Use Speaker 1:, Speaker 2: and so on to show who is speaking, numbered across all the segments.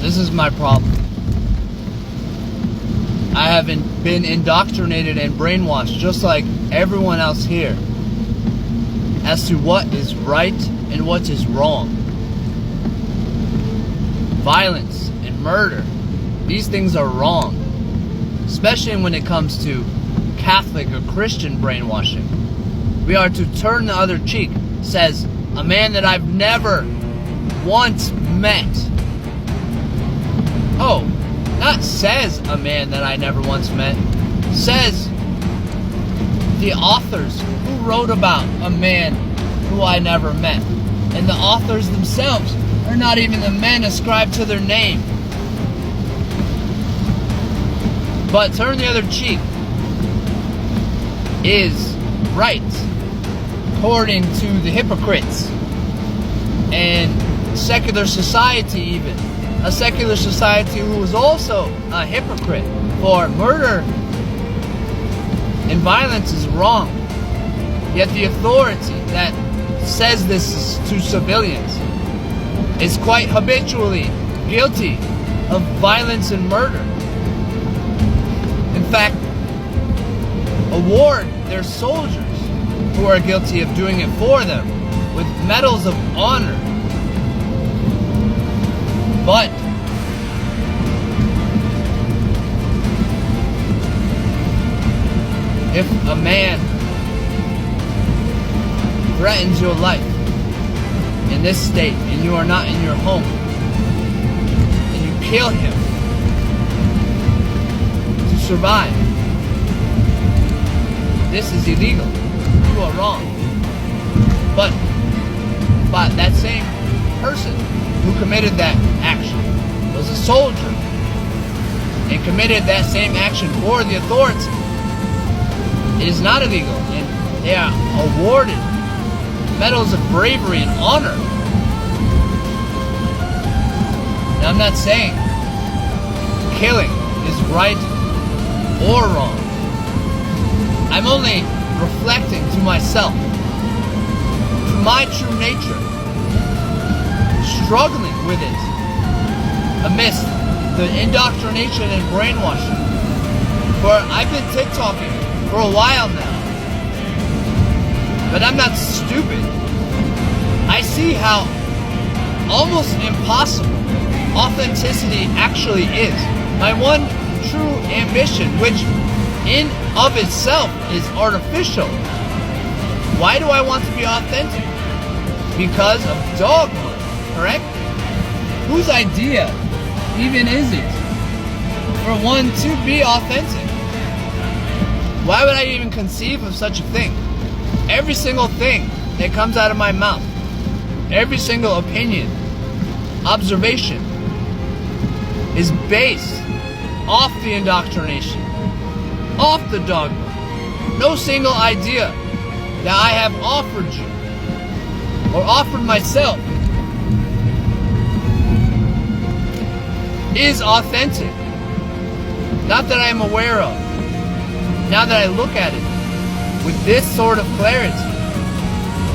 Speaker 1: This is my problem. I haven't been indoctrinated and brainwashed just like everyone else here as to what is right and what is wrong. Violence and murder, these things are wrong, especially when it comes to Catholic or Christian brainwashing. We are to turn the other cheek, says a man that I've never once met. Oh, not says a man that I never once met, says the authors who wrote about a man who I never met. And the authors themselves are not even the men ascribed to their name. But turn the other cheek is right, according to the hypocrites and secular society even. A secular society who is also a hypocrite, for murder and violence is wrong. Yet the authority that says this to civilians is quite habitually guilty of violence and murder. In fact, award their soldiers who are guilty of doing it for them with medals of honor. But if a man threatens your life in this state and you are not in your home and you kill him to survive, this is illegal. You are wrong. But that same person who committed that action was a soldier and committed that same action for the authority. It is not illegal, and they are awarded medals of bravery and honor. Now, I'm not saying killing is right or wrong. I'm only reflecting to myself, to my true nature, struggling with it amidst the indoctrination and brainwashing. For I've been TikToking for a while now, but I'm not stupid. I see how almost impossible authenticity actually is. My one true ambition, which in of itself is artificial. Why do I want to be authentic? Because of dogma, correct? Whose idea even is it for one to be authentic? Why would I even conceive of such a thing? Every single thing that comes out of my mouth, every single opinion, observation, is based off the indoctrination, off the dogma. No single idea that I have offered you or offered myself is authentic. Not that I am aware of. Now that I look at it with this sort of clarity,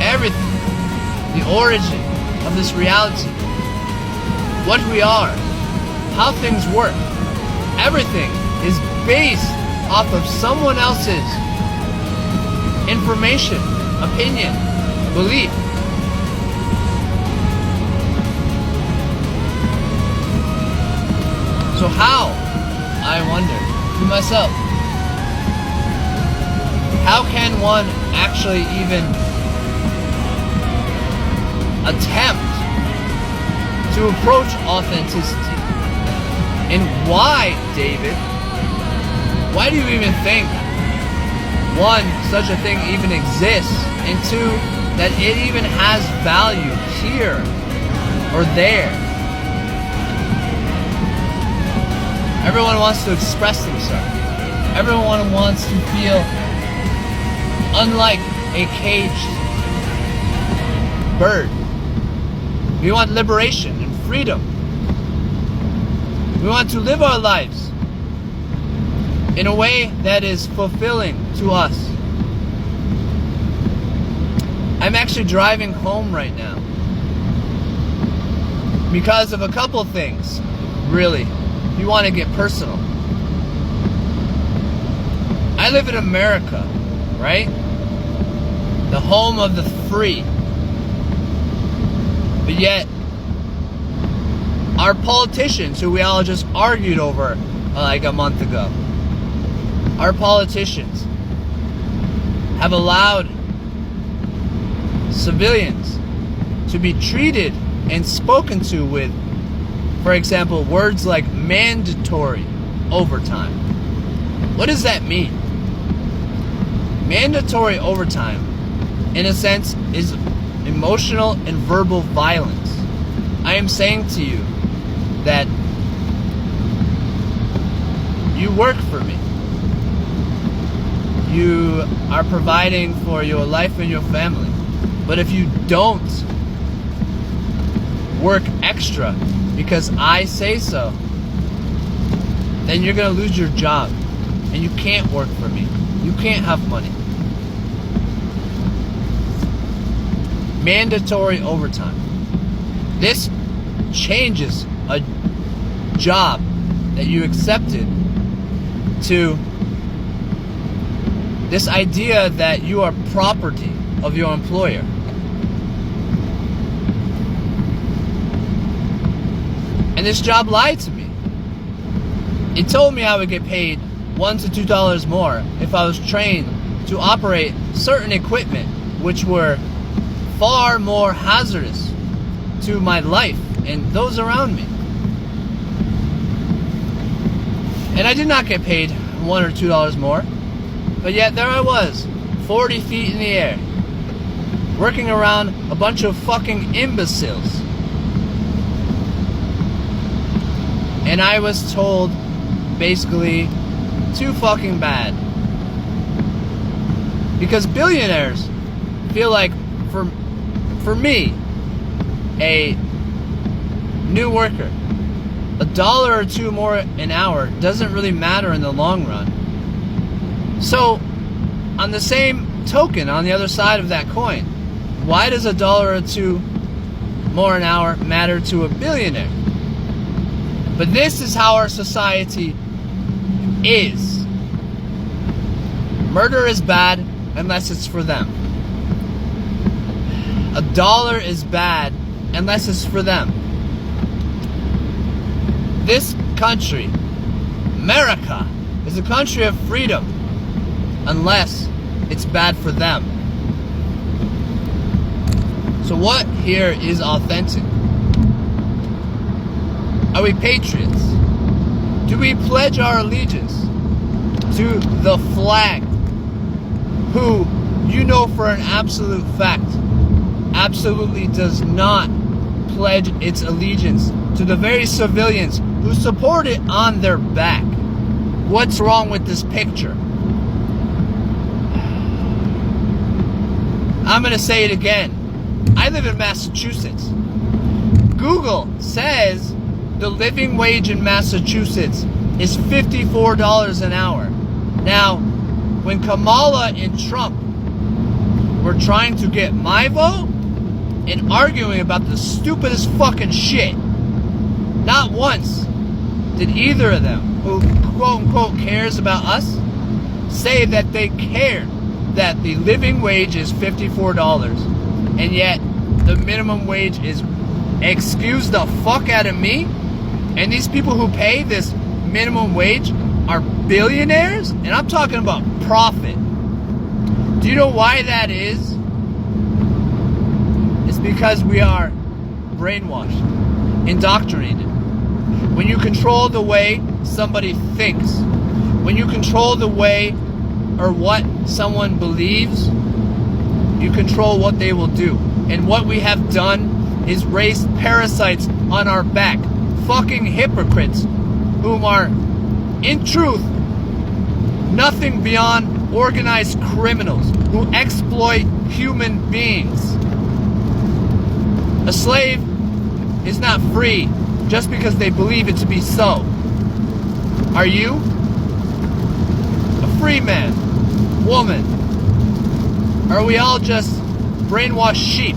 Speaker 1: everything, the origin of this reality, what we are, how things work, everything is based off of someone else's information, opinion, belief. So how, I wonder to myself, how can one actually even attempt to approach authenticity? And why, David? Why do you even think, one, such a thing even exists, and two, that it even has value here or there? Everyone wants to express themselves. Everyone wants to feel unlike a caged bird. We want liberation and freedom. We want to live our lives in a way that is fulfilling to us. I'm actually driving home right now because of a couple things. Really, if you want to get personal. I live in America, right? The home of the free. But yet, our politicians, who we all just argued over like a month ago, our politicians have allowed civilians to be treated and spoken to with, for example, words like mandatory overtime. What does that mean? Mandatory overtime, in a sense, is emotional and verbal violence. I am saying to you that you work for me. You are providing for your life and your family. But if you don't work extra because I say so, then you're going to lose your job. And you can't work for me. You can't have money. Mandatory overtime. This changes a job that you accepted to this idea that you are property of your employer. And this job lied to me. It told me I would get paid $1 to $2 more if I was trained to operate certain equipment which were far more hazardous to my life and those around me. And I did not get paid $1 or $2 more, but yet there I was, 40 feet in the air, working around a bunch of fucking imbeciles. And I was told, basically, too fucking bad. Because billionaires feel like, for me, a new worker, $1 or $2 more an hour doesn't really matter in the long run. So, on the same token, on the other side of that coin, why does $1 or $2 more an hour matter to a billionaire? But this is how our society is. Murder is bad unless it's for them. $1 is bad unless it's for them. This country, America, is a country of freedom unless it's bad for them. So what here is authentic? Are we patriots? Do we pledge our allegiance to the flag, who you know for an absolute fact absolutely does not pledge its allegiance to the very civilians who support it on their back? What's wrong with this picture? I'm going to say it again. I live in Massachusetts. Google says the living wage in Massachusetts is $54 an hour. Now, when Kamala and Trump were trying to get my vote and arguing about the stupidest fucking shit, not once did either of them, who quote-unquote cares about us, say that they cared that the living wage is $54, and yet the minimum wage is, excuse the fuck out of me, and these people who pay this minimum wage are billionaires, and I'm talking about profit. Do you know why that is? It's because we are brainwashed, indoctrinated. When you control the way somebody thinks, when you control the way or what someone believes, you control what they will do. And what we have done is raised parasites on our back, fucking hypocrites, whom are, in truth, nothing beyond organized criminals who exploit human beings. A slave is not free just because they believe it to be so. Are you? A free man, woman? Are we all just brainwashed sheep?